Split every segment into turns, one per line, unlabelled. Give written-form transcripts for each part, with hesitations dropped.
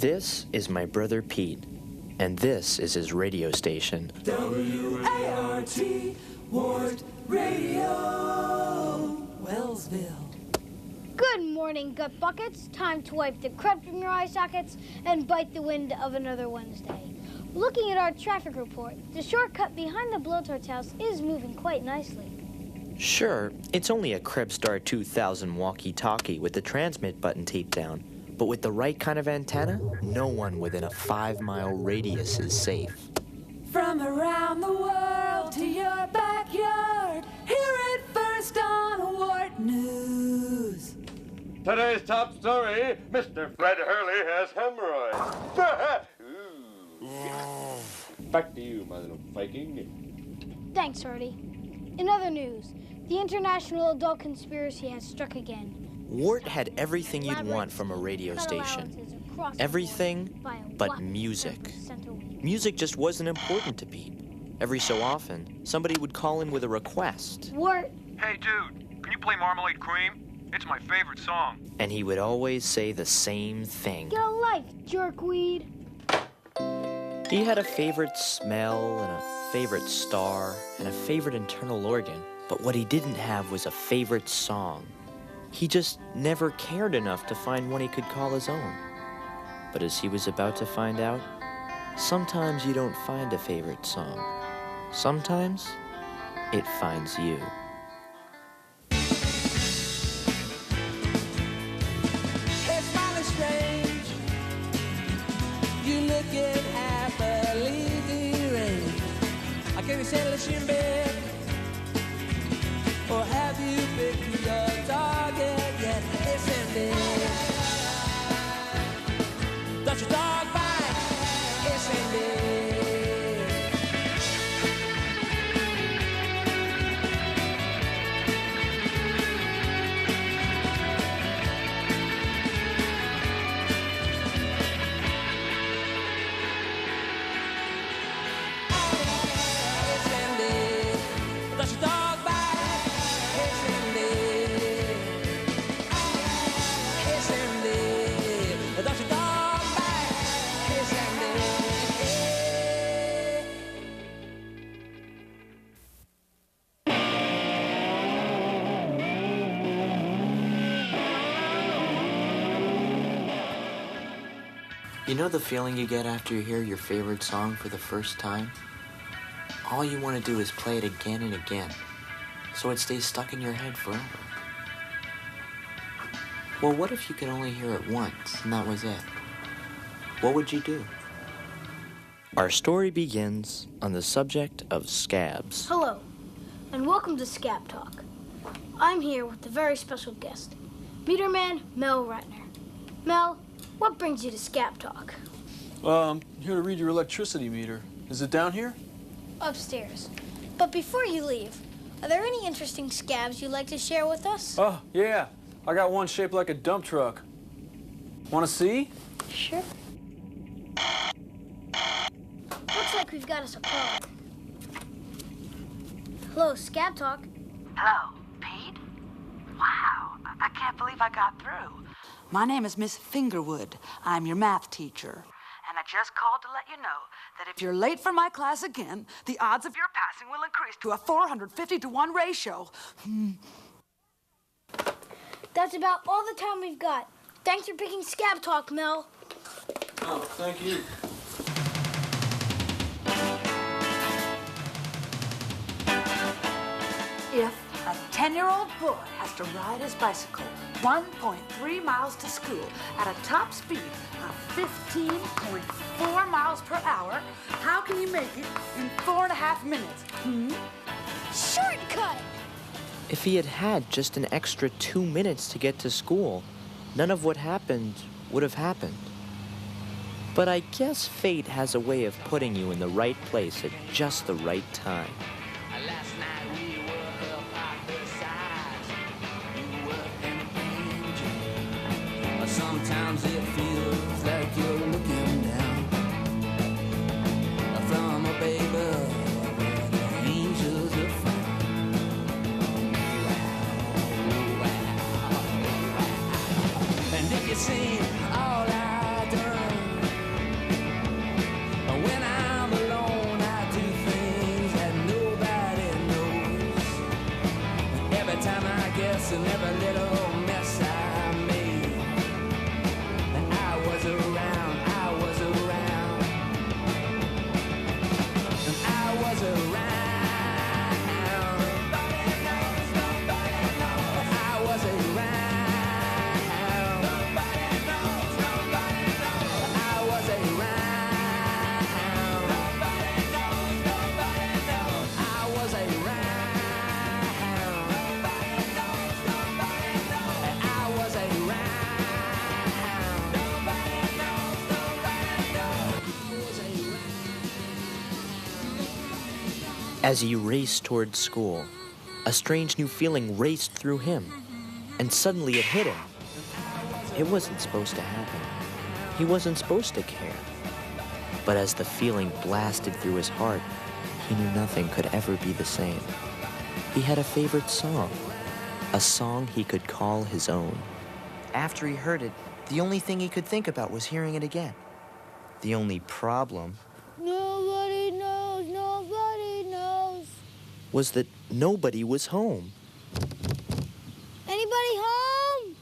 This is my brother Pete, and this is his radio station. W-A-R-T, Wart Radio,
Wellsville.
Good morning, gut buckets. Time to wipe the crud from your eye sockets and bite the wind of another Wednesday. Looking at our traffic report, the shortcut behind the blowtorch house is moving quite nicely.
Sure, it's only a Krebstar 2000 walkie-talkie with the transmit button taped down. But with the right kind of antenna, no one within a 5-mile radius is safe.
From around the world to your backyard, hear it first on Wart News.
Today's top story, Mr. Fred Hurley has hemorrhoids. Back to you, my little Viking.
Thanks, Artie. In other news, the international adult conspiracy has struck again.
Wart had everything you'd want from a radio station. Everything but music. Music just wasn't important to Pete. Every so often, somebody would call in with a request.
Wart!
Hey, dude, can you play Marmalade Cream? It's my favorite song.
And he would always say the same thing.
Get a life, jerkweed.
He had a favorite smell and a favorite star and a favorite internal organ. But what he didn't have was a favorite song. He just never cared enough to find one he could call his own. But as he was about to find out, sometimes you don't find a favorite song. Sometimes it finds you.
It's finally strange. You looking happily deranged. I can't settle in bed. Or have you picked your target yet? It's ended. Got your dog bite. It's ended. It's ended. Got your dog bite.
You know the feeling you get after you hear your favorite song for the first time? All you want to do is play it again and again, so it stays stuck in your head forever. Well, what if you could only hear it once, and that was it? What would you do? Our story begins on the subject of scabs.
Hello, and welcome to Scab Talk. I'm here with a very special guest, Meterman Mel Ratner. Mel, what brings you to Scab Talk?
I'm here to read your electricity meter. Is it down here?
Upstairs. But before you leave, are there any interesting scabs you'd like to share with us?
Oh, yeah. I got one shaped like a dump truck. Want to see?
Sure. Looks like we've got us a caller. Hello, Scab Talk.
Hello, Pete? Wow, I can't believe I got through. My name is Miss Fingerwood. I'm your math teacher. And I just called to let you know that if you're late for my class again, the odds of your passing will increase to a 450-to-1 ratio.
That's about all the time we've got. Thanks for picking Scab Talk, Mel.
Oh, thank you.
If a 10-year-old boy has to ride his bicycle 1.3 miles to school at a top speed of 15.4 miles per hour, how can you make it in 4.5 minutes?
Shortcut!
If he had had just an extra 2 minutes to get to school, none of what happened would have happened. But I guess fate has a way of putting you in the right place at just the right time.
Last night we were up opposites. You were an angel. Sometimes it feels like you're looking down from a baby where the angels are found. Wow. And if you seen all I done
As he raced toward school, a strange new feeling raced through him, and suddenly it hit him. It wasn't supposed to happen. He wasn't supposed to care. But as the feeling blasted through his heart, he knew nothing could ever be the same. He had a favorite song, a song he could call his own. After he heard it, the only thing he could think about was hearing it again. The only problem
Nobody knows
was that nobody was home.
Anybody home?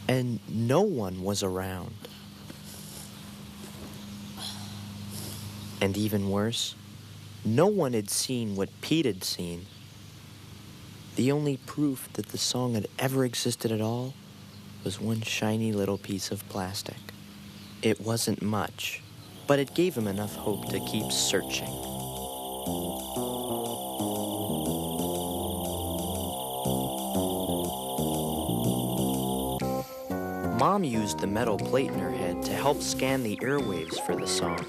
And no one was around. And even worse, no one had seen what Pete had seen. The only proof that the song had ever existed at all was one shiny little piece of plastic. It wasn't much, but it gave him enough hope to keep searching. Mom used the metal plate in her head to help scan the airwaves for the song,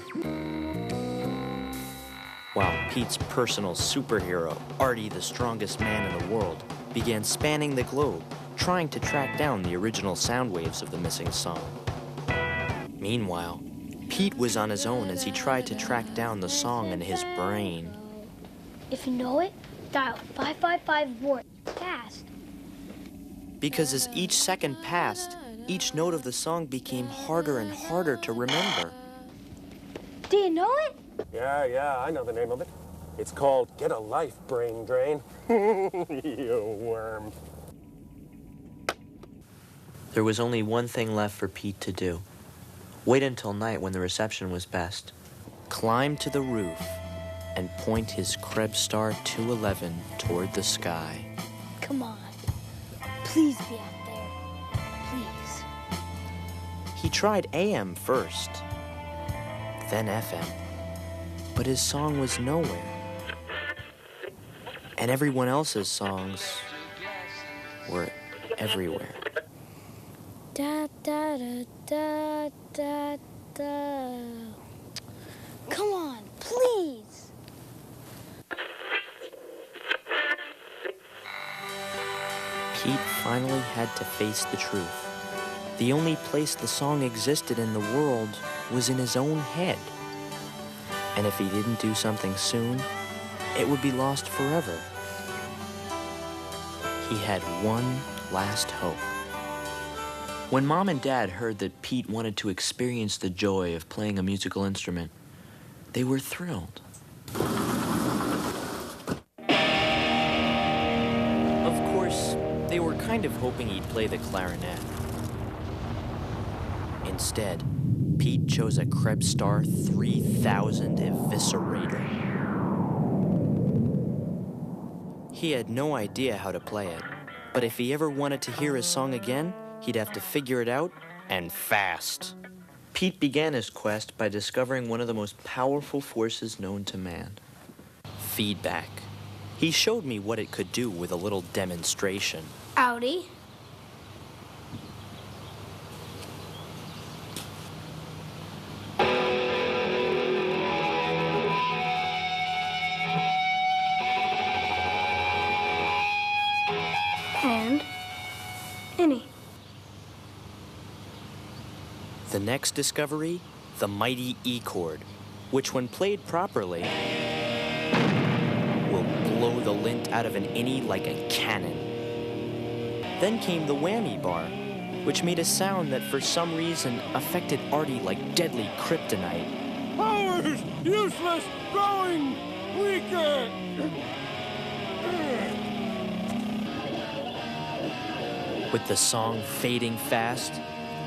while Pete's personal superhero, Artie, the strongest man in the world, began spanning the globe, trying to track down the original sound waves of the missing song. Meanwhile, Pete was on his own as he tried to track down the song in his brain.
If you know it, dial 555-WART fast.
Because as each second passed, each note of the song became harder and harder to remember.
Do you know it?
Yeah, I know the name of it. It's called Get a Life, Brain Drain. You worm.
There was only one thing left for Pete to do. Wait until night when the reception was best. Climb to the roof and point his Krebstar 211 toward the sky.
Come on. Please be out there. Please.
He tried AM first, then FM, but his song was nowhere. And everyone else's songs were everywhere.
Da da da da da da. Come on, please.
Pete finally had to face the truth. The only place the song existed in the world was in his own head. And if he didn't do something soon, it would be lost forever. He had one last hope. When Mom and Dad heard that Pete wanted to experience the joy of playing a musical instrument, they were thrilled. Of course, they were kind of hoping he'd play the clarinet. Instead, Pete chose a Krebstar 3000 Eviscerator. He had no idea how to play it, but if he ever wanted to hear his song again, he'd have to figure it out, and fast. Pete began his quest by discovering one of the most powerful forces known to man: feedback. He showed me what it could do with a little demonstration.
Audi. And innie.
The next discovery, the mighty E chord, which when played properly, will blow the lint out of an innie like a cannon. Then came the whammy bar, which made a sound that for some reason affected Artie like deadly kryptonite.
Powers useless, growing weaker.
With the song fading fast,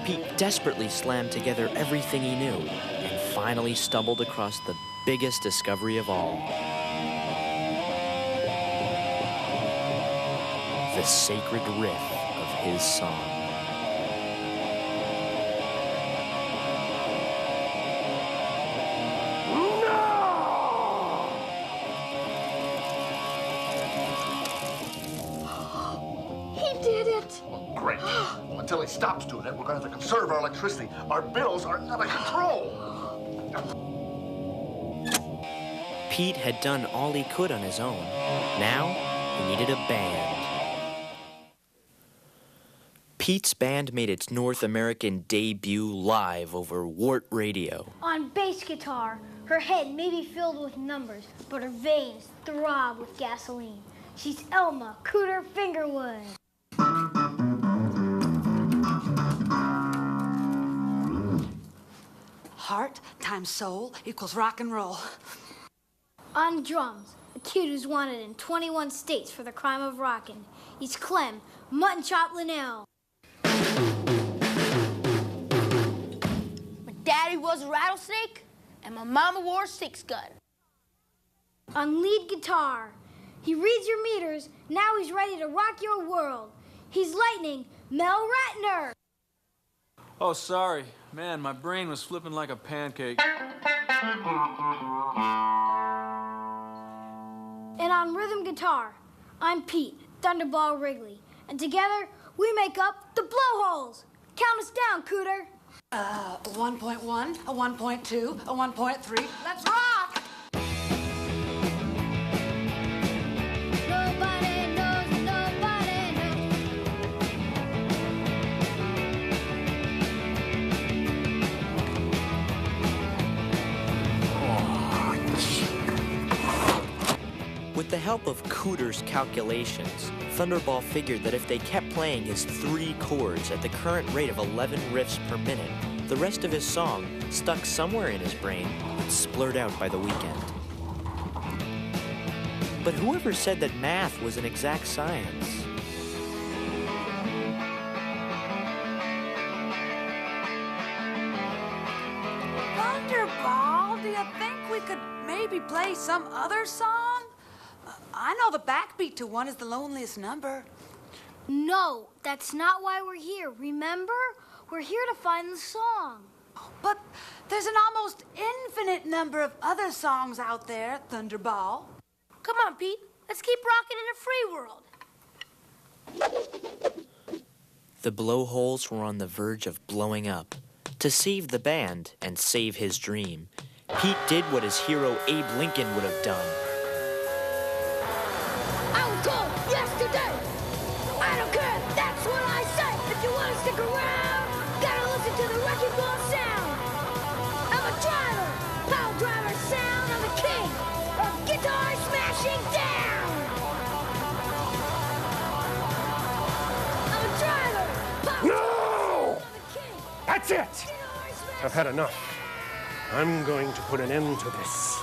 Pete desperately slammed together everything he knew and finally stumbled across the biggest discovery of all. The sacred riff of his song.
He did it!
Great. Well, until he stops doing it, we're going to have to conserve our electricity. Our bills are out of control.
Pete had done all he could on his own. Now, he needed a band. Pete's band made its North American debut live over Wart Radio.
On bass guitar, her head may be filled with numbers, but her veins throb with gasoline. She's Elma Cooter Fingerwood.
Heart times soul equals rock and roll.
On drums, a kid who's wanted in 21 states for the crime of rockin'. He's Clem Mutton Chop Linnell.
My daddy was a rattlesnake, and my mama wore a six-gun.
On lead guitar, he reads your meters, now he's ready to rock your world. He's Lightning Mel Ratner.
Oh, sorry. Man, my brain was flipping like a pancake.
And on rhythm guitar, I'm Pete, Thunderball Wrigley. And together, we make up the Blowholes. Count us down, Cooter.
1.1, a 1.2, a 1.3. Let's rock!
Nobody knows, nobody knows.
With the help of Cooter's calculations, Thunderball figured that if they kept playing his 3 chords at the current rate of 11 riffs per minute, the rest of his song, stuck somewhere in his brain, would splurt out by the weekend. But whoever said that math was an exact science?
Thunderball, do you think we could maybe play some other song? I know the backbeat to one is The Loneliest Number.
No, that's not why we're here. Remember? We're here to find the song.
But there's an almost infinite number of other songs out there, Thunderball.
Come on, Pete. Let's keep rocking in a free world.
The Blowholes were on the verge of blowing up. To save the band and save his dream, Pete did what his hero Abe Lincoln would have done.
I was told yesterday. I don't care. That's what I say. If you want to stick around, gotta listen to the wrecking ball sound. I'm a driver. Pile driver sound. I'm the king of guitar smashing down. I'm a driver.
No! That's it! I've had enough. I'm going to put an end to this.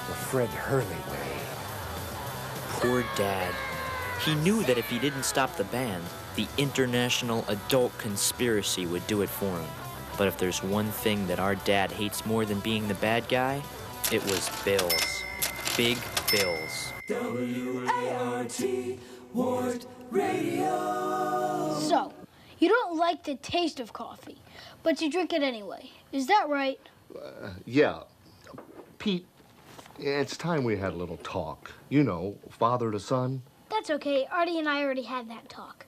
The Fred Hurley way.
Poor Dad. He knew that if he didn't stop the band, the international adult conspiracy would do it for him. But if there's one thing that our dad hates more than being the bad guy, it was bills. Big bills.
W-A-R-T, Wart Radio.
So, you don't like the taste of coffee, but you drink it anyway. Is that right?
Yeah. Pete, it's time we had a little talk. You know, father to son.
That's okay. Artie and I already had that talk.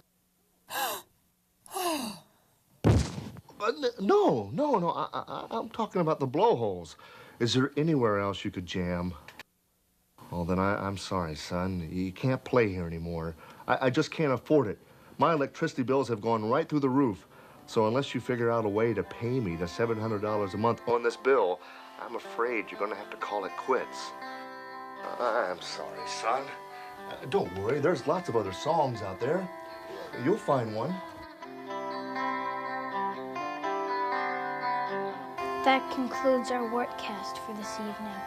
No. I'm talking about the Blowholes. Is there anywhere else you could jam? Well, then I'm sorry, son. You can't play here anymore. I just can't afford it. My electricity bills have gone right through the roof. So unless you figure out a way to pay me the $700 a month on this bill, I'm afraid you're going to have to call it quits. I'm sorry, son. Don't worry. There's lots of other songs out there. You'll find one.
That concludes our Wartcast for this evening.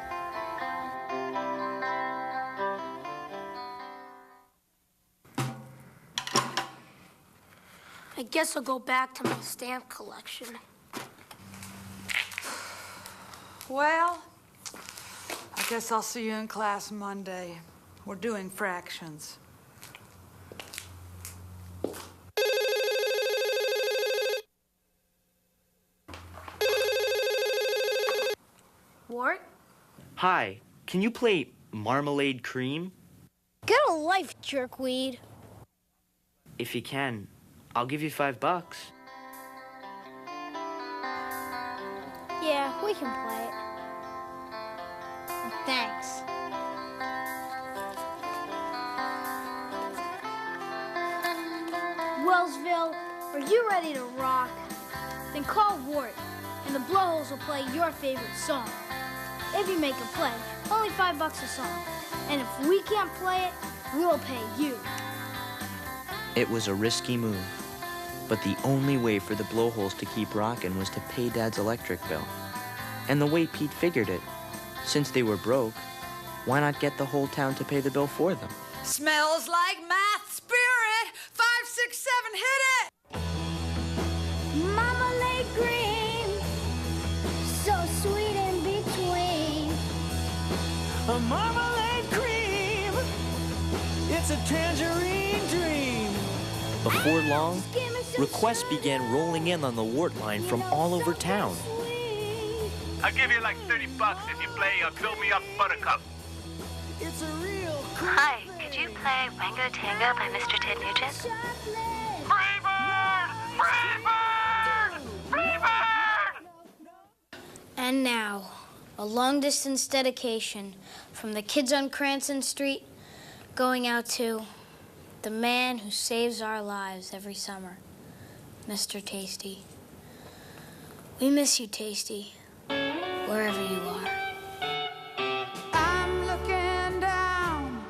I guess I'll go back to my stamp collection.
Well, I guess I'll see you in class Monday. We're doing fractions.
Wart?
Hi, can you play Marmalade Cream?
Get a life, jerkweed.
If you can, I'll give you $5.
Yeah, we can play it. Thanks. Wellsville, are you ready to rock? Then call Wart, and the Blowholes will play your favorite song. If you make a pledge, only $5 a song. And if we can't play it, we'll pay you.
It was a risky move, but the only way for the Blowholes to keep rocking was to pay Dad's electric bill. And the way Pete figured it, since they were broke, why not get the whole town to pay the bill for them?
Smells like math spirit. 5, 6, 7, hit it!
Marmalade cream, so sweet in between.
A marmalade cream, it's a tangerine dream.
Before long, requests began rolling in on the Wart line from all over town.
I'll give you like $30 if you play Fill Me Up Buttercup.
It's a real
Hi, could you play Wango Tango by Mr. Ted Nugent?
Freebird! Freebird! Freebird!
And now, a long-distance dedication from the kids on Cranston Street going out to the man who saves our lives every summer, Mr. Tasty. We miss you, Tasty, wherever you are.
I'm looking down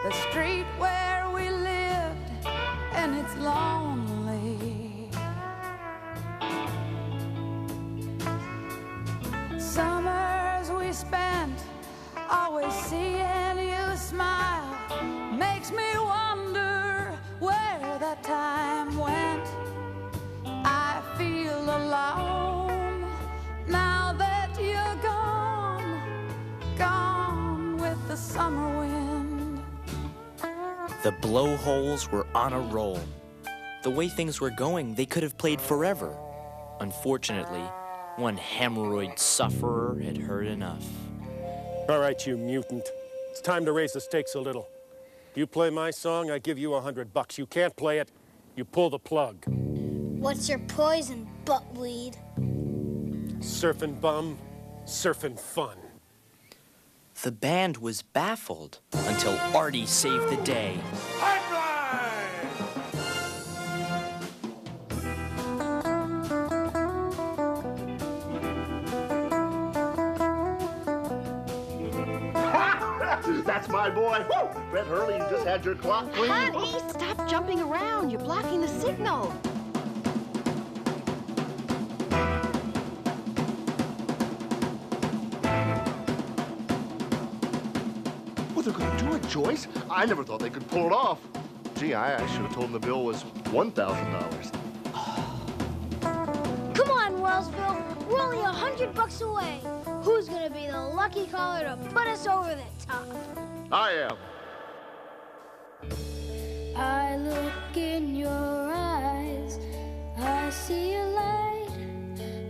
the street where we lived, and it's lonely. Summers we spent always seeing you smile makes me wonder where that time went. I feel alone now that you're gone with the summer wind.
The Blowholes were on a roll. The way things were going, they could have played forever. Unfortunately, one hemorrhoid sufferer had heard enough.
All right, you mutant. It's time to raise the stakes a little. You play my song, I give you $100. You can't play it, you pull the plug.
What's your poison, buttweed?
Surfing bum, surfing fun.
The band was baffled until Artie saved the day.
That's my boy. Woo! Fred Hurley, you just had your clock ring.
Honey, stop jumping around. You're blocking the signal.
Well, they're going to do it, Joyce. I never thought they could pull it off. Gee, I should have told them the bill was $1,000.
Come on, Wellsville. We're only $100 away. Who's gonna be the lucky caller to put us over the top?
I am.
I look in your eyes, I see a light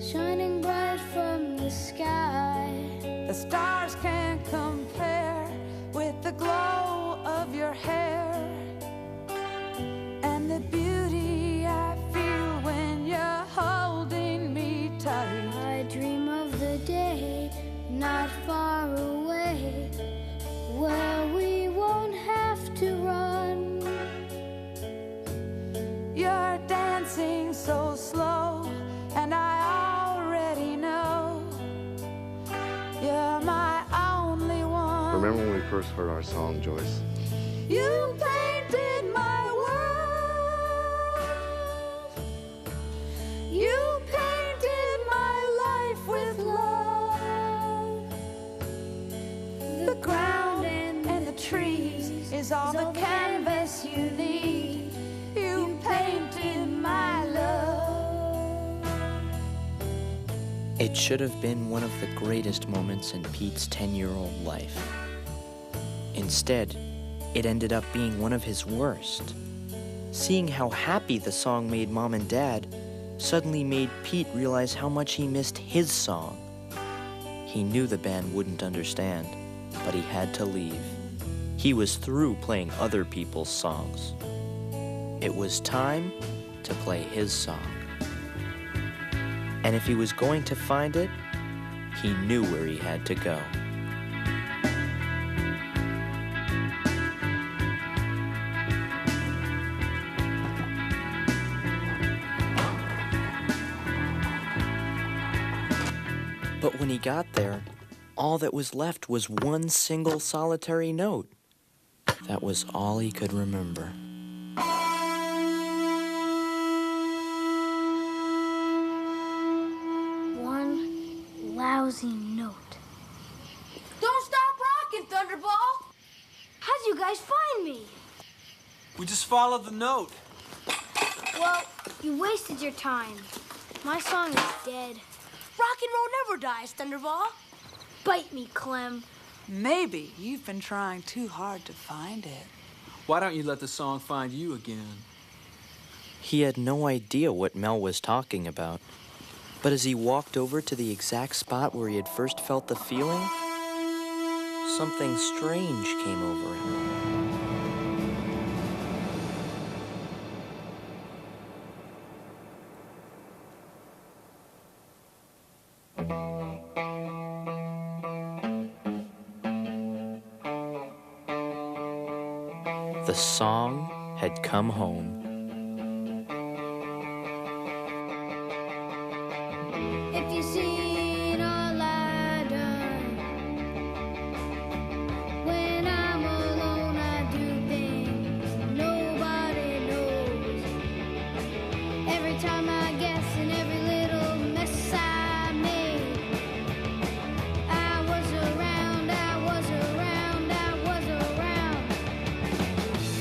shining bright from the sky.
The stars can't compare with the glow of your hair and the beauty I feel when you're holding me tight.
I dream of the day not far away where we won't have to run.
You're dancing so slow, and I already know you're my only one.
Remember when we first heard our song, Joyce?
You painted my world. You painted my life with love. The ground and the trees is all the canvas you need. You painted my love.
It should have been one of the greatest moments in Pete's 10-year-old life. Instead, it ended up being one of his worst. Seeing how happy the song made Mom and Dad suddenly made Pete realize how much he missed his song. He knew the band wouldn't understand, but he had to leave. He was through playing other people's songs. It was time to play his song. And if he was going to find it, he knew where he had to go. But when he got there, all that was left was one single solitary note. That was all he could remember.
One lousy note.
Don't stop rocking, Thunderball!
How'd you guys find me?
We just followed the note.
Well, you wasted your time. My song is dead.
Rock and roll never dies, Thunderball.
Bite me, Clem.
Maybe you've been trying too hard to find it.
Why don't you let the song find you again?
He had no idea what Mel was talking about. But as he walked over to the exact spot where he had first felt the feeling, something strange came over him. The song had come home.
If you seen all I done, when I'm alone I do things nobody knows. Every time I guess and every little mess I made, I was around, I was around, I was around,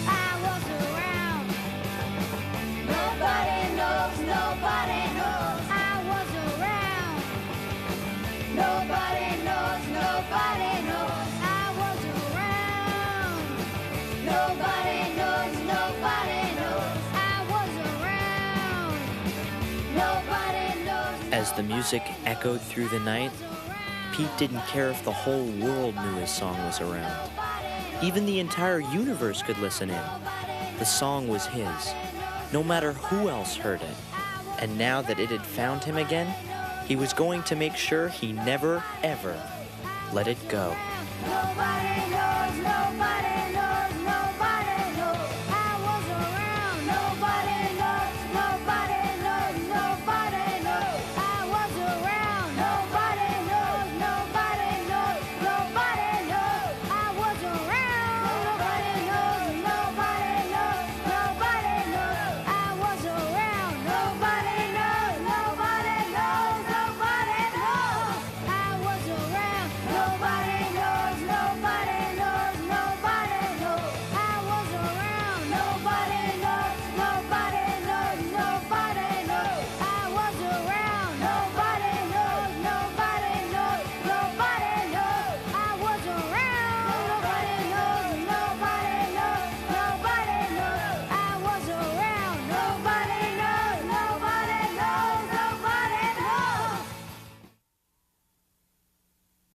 I was around. Nobody knows, nobody knows. I was around. Nobody knows, nobody knows. I was around. Nobody knows, nobody knows. I was around. Nobody knows.
As the music echoed through the night, Pete didn't care if the whole world knew his song was around. Even the entire universe could listen in. The song was his, no matter who else heard it. And now that it had found him again, he was going to make sure he never, ever let it go.
Nobody knows, nobody